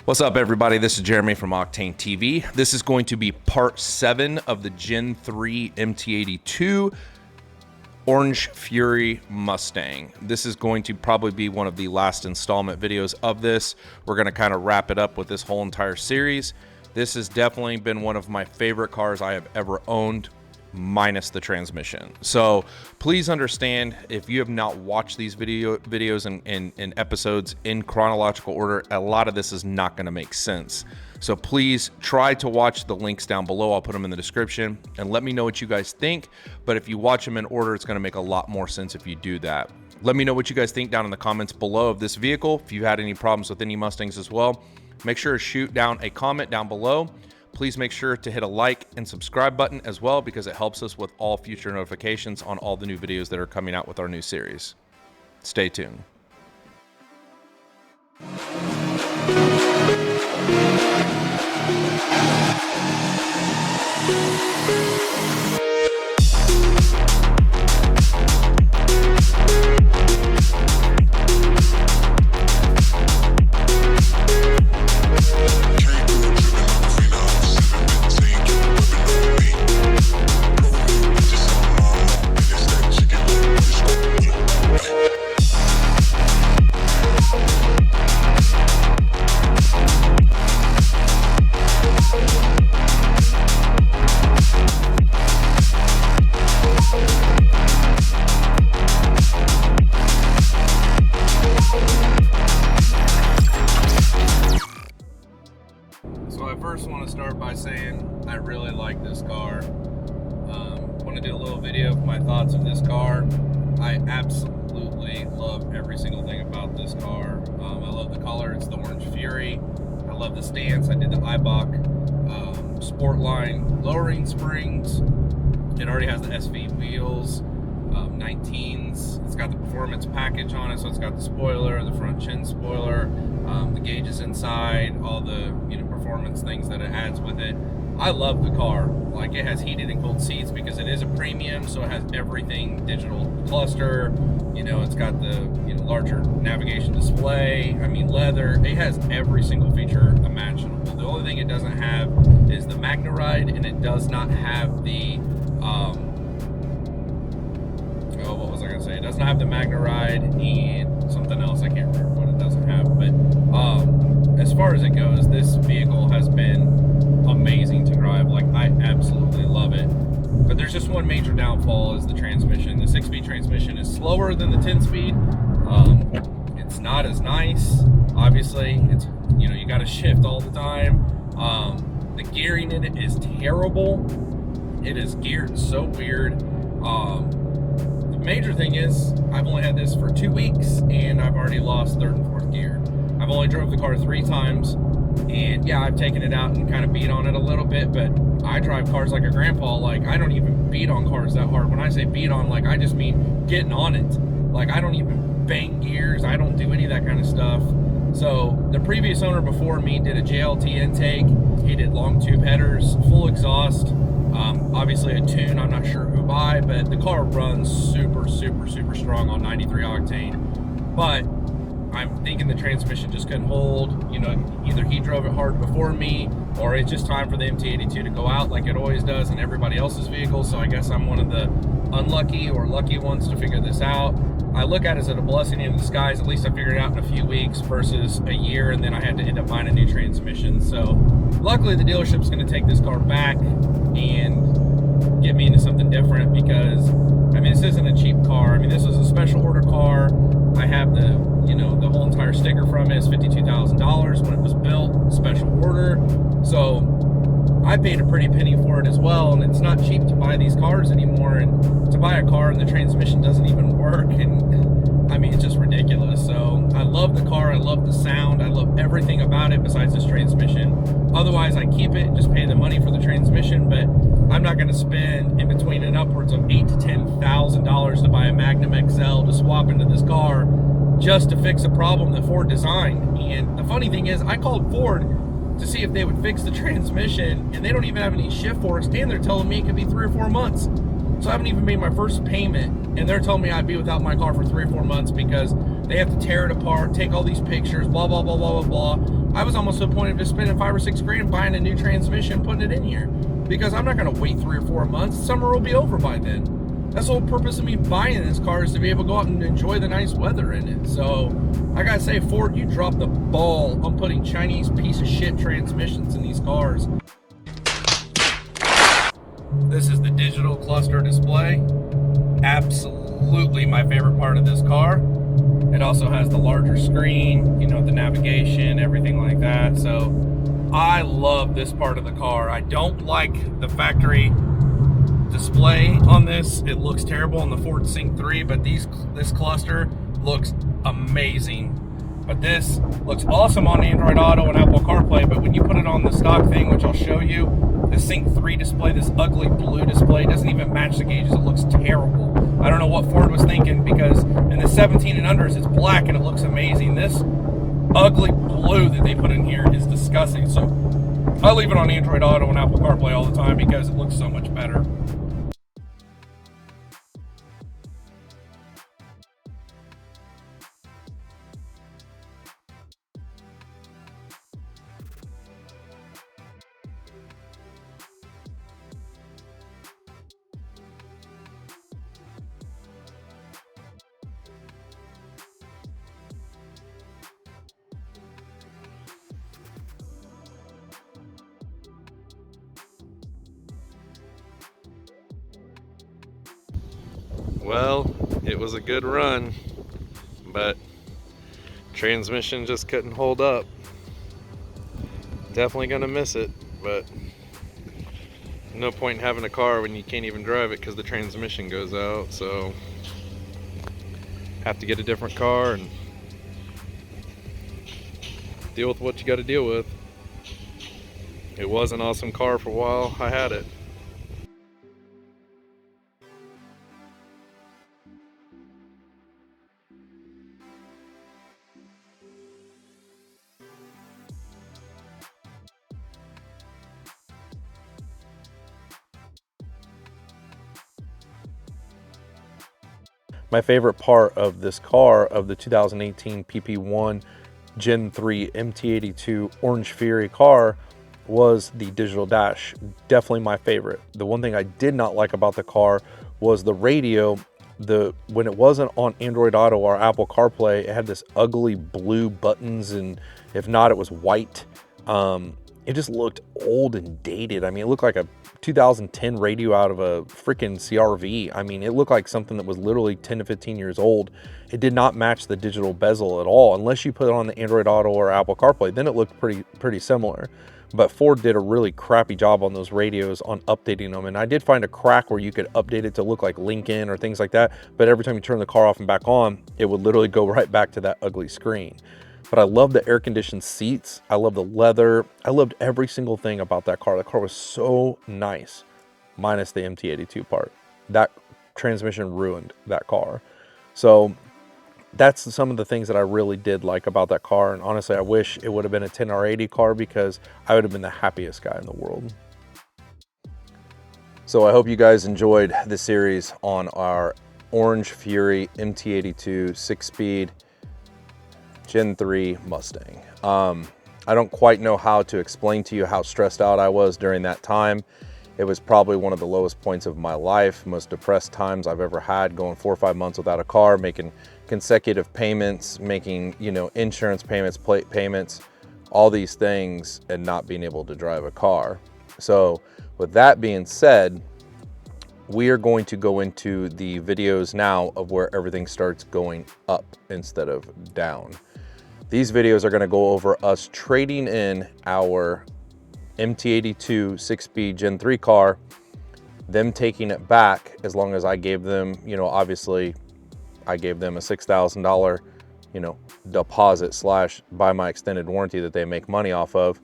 What's up, everybody? This is Jeremy from Octane TV. This is going to be part 7 of the Gen 3 MT82 Orange Fury Mustang. This is going to probably be one of the last installment videos of this. We're going to kind of wrap it up with this whole entire series. This has definitely been one of my favorite cars I have ever owned, minus the transmission. So please understand, if you have not watched these videos and episodes in chronological order, a lot of this is not going to make sense. So please try to watch the links down below. I'll put them in the description, and let me know what you guys think. But if you watch them in order, it's going to make a lot more sense if you do that. Let me know what you guys think down in the comments below of this vehicle. If you had any problems with any Mustangs as well, make sure to shoot down a comment down below. Please make sure to hit a like and subscribe button as well, because it helps us with all future notifications on all the new videos that are coming out with our new series. Stay tuned. So I first want to start by saying I really like this car. Want to do a little video of my thoughts of this car. I absolutely love every single thing about this car. I love the color. It's the Orange Fury. I love the stance. I did the Eibach sport line lowering springs. It already has the SV wheels, 19s. It's got the performance package on it, so it's got the spoiler, the front chin spoiler, the gauges inside, all the performance things that it adds with it. I love the car. Like, it has heated and cooled seats because it is a premium, so it has everything digital cluster. It's got the larger navigation display. I mean, leather. It has every single feature imaginable. The only thing it doesn't have is the MagneRide, and it does not have the what was I gonna say? It doesn't have the MagneRide and something else. I can't remember what it doesn't have. But as far as it goes, this vehicle has been amazing to drive. Like, I absolutely love it. But there's just one major downfall, is the transmission. The 6-speed transmission is slower than the 10-speed. It's not as nice. Obviously, it's you got to shift all the time. The gearing in it is terrible. It is geared so weird. The major thing is, I've only had this for 2 weeks, and I've already lost 3rd and 4th gear. I've only drove the car 3 times, and yeah, I've taken it out and kind of beat on it a little bit, but I drive cars like a grandpa. Like, I don't even beat on cars that hard. When I say beat on, like, I just mean getting on it. Like, I don't even bang gears. I don't do any of that kind of stuff. So the previous owner before me did a JLT intake. He did long tube headers, full exhaust, obviously a tune. I'm not sure who by, but the car runs super strong on 93 octane. But I'm thinking the transmission just couldn't hold. Either he drove it hard before me, or it's just time for the MT82 to go out like it always does in everybody else's vehicles. So I guess I'm one of the unlucky or lucky ones to figure this out. I look at it as a blessing in disguise. At least I figured it out in a few weeks versus a year, and then I had to end up buying a new transmission. So luckily the dealership's going to take this car back and get me into something different, because I mean, this isn't a cheap car. I mean, this is a special order car. I have the the whole entire sticker from it is $52,000 when it was built, special order. So I paid a pretty penny for it as well, and it's not cheap to buy these cars anymore. And to buy a car and the transmission doesn't even work, and I mean, it's just ridiculous. So I love the car. I love the sound. I love everything about it besides this transmission. Otherwise, I keep it and just pay the money for the transmission. But I'm not going to spend in between and upwards of $8,000 to $10,000 to buy a Magnum XL to swap into this car just to fix a problem that Ford designed. And the funny thing is, I called Ford to see if they would fix the transmission, and they don't even have any shift for us, and they're telling me it could be 3 or 4 months. So I haven't even made my first payment, and they're telling me I'd be without my car for 3 or 4 months because they have to tear it apart, take all these pictures, blah, blah, blah, blah, blah, blah. I was almost to the point of just spending 5 or 6 grand buying a new transmission, putting it in here, because I'm not going to wait 3 or 4 months. Summer will be over by then. That's the whole purpose of me buying this car, is to be able to go out and enjoy the nice weather in it. So I gotta say, Ford, you dropped the ball on putting Chinese piece of shit transmissions in these cars. This is the digital cluster display. Absolutely my favorite part of this car. It also has the larger screen, you know, the navigation, everything like that. So I love this part of the car. I don't like the factory display on this. It looks terrible on the Ford Sync 3, but this cluster looks amazing. But this looks awesome on Android Auto and Apple CarPlay, but when you put it on the stock thing, which I'll show you, the Sync 3 display, this ugly blue display, doesn't even match the gauges. It looks terrible. I don't know what Ford was thinking, because in the 17 and unders, it's black and it looks amazing. This ugly blue that they put in here is disgusting. So I leave it on Android Auto and Apple CarPlay all the time because it looks so much better. Well, it was a good run, but transmission just couldn't hold up. Definitely gonna miss it, but no point in having a car when you can't even drive it because the transmission goes out. So have to get a different car and deal with what you got to deal with. It was an awesome car for a while I had it. My favorite part of this car, of the 2018 PP1 Gen 3 MT82 Orange Fury car, was the digital dash. Definitely my favorite. The one thing I did not like about the car was the radio. When it wasn't on Android Auto or Apple CarPlay, it had this ugly blue buttons, and if not, it was white. It just looked old and dated. I mean, it looked like a 2010 radio out of a freaking CRV. I mean, it looked like something that was literally 10 to 15 years old. It did not match the digital bezel at all, unless you put it on the Android Auto or Apple CarPlay. Then it looked pretty similar. But Ford did a really crappy job on those radios on updating them. And I did find a crack where you could update it to look like Lincoln or things like that. But every time you turn the car off and back on, it would literally go right back to that ugly screen. But I love the air-conditioned seats. I love the leather. I loved every single thing about that car. The car was so nice, minus the MT82 part. That transmission ruined that car. So that's some of the things that I really did like about that car. And honestly, I wish it would have been a 10R80 car, because I would have been the happiest guy in the world. So I hope you guys enjoyed this series on our Orange Fury MT82 6-speed Gen 3 Mustang. I don't quite know how to explain to you how stressed out I was during that time. It was probably one of the lowest points of my life, most depressed times I've ever had, going 4 or 5 months without a car, making consecutive payments, making, you know, insurance payments, plate payments, all these things, and not being able to drive a car. So with that being said, we are going to go into the videos now of where everything starts going up instead of down. These videos are going to go over us trading in our MT82 6-speed Gen 3 car, them taking it back, as long as I gave them, you know, obviously I gave them a $6,000, you know, deposit / buy my extended warranty that they make money off of.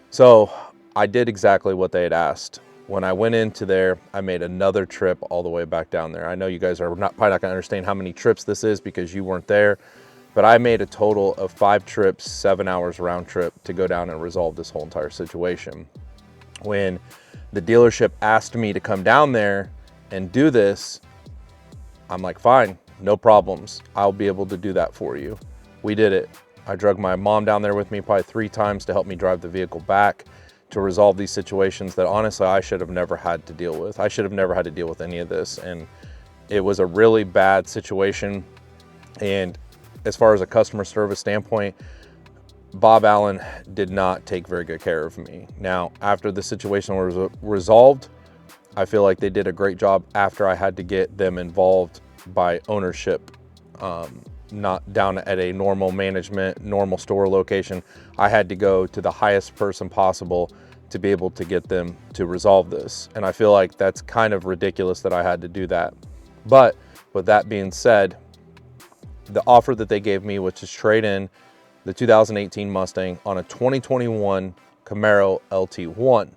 So I did exactly what they had asked. When I went into there, I made another trip all the way back down there. I know you guys are probably not gonna understand how many trips this is because you weren't there, but I made a total of 5 trips, 7 hours round trip, to go down and resolve this whole entire situation. When the dealership asked me to come down there and do this, I'm like, fine, no problems. I'll be able to do that for you. We did it. I drug my mom down there with me probably 3 times to help me drive the vehicle back to resolve these situations that honestly I should have never had to deal with. I should have never had to deal with any of this, and it was a really bad situation. And as far as a customer service standpoint, Bob Allen did not take very good care of me. Now, after the situation was resolved, I feel like they did a great job after I had to get them involved by ownership, not down at a normal management, normal store location. I had to go to the highest person possible to be able to get them to resolve this. And I feel like that's kind of ridiculous that I had to do that. But with that being said, the offer that they gave me, which is trade in the 2018 Mustang on a 2021 Camaro LT1.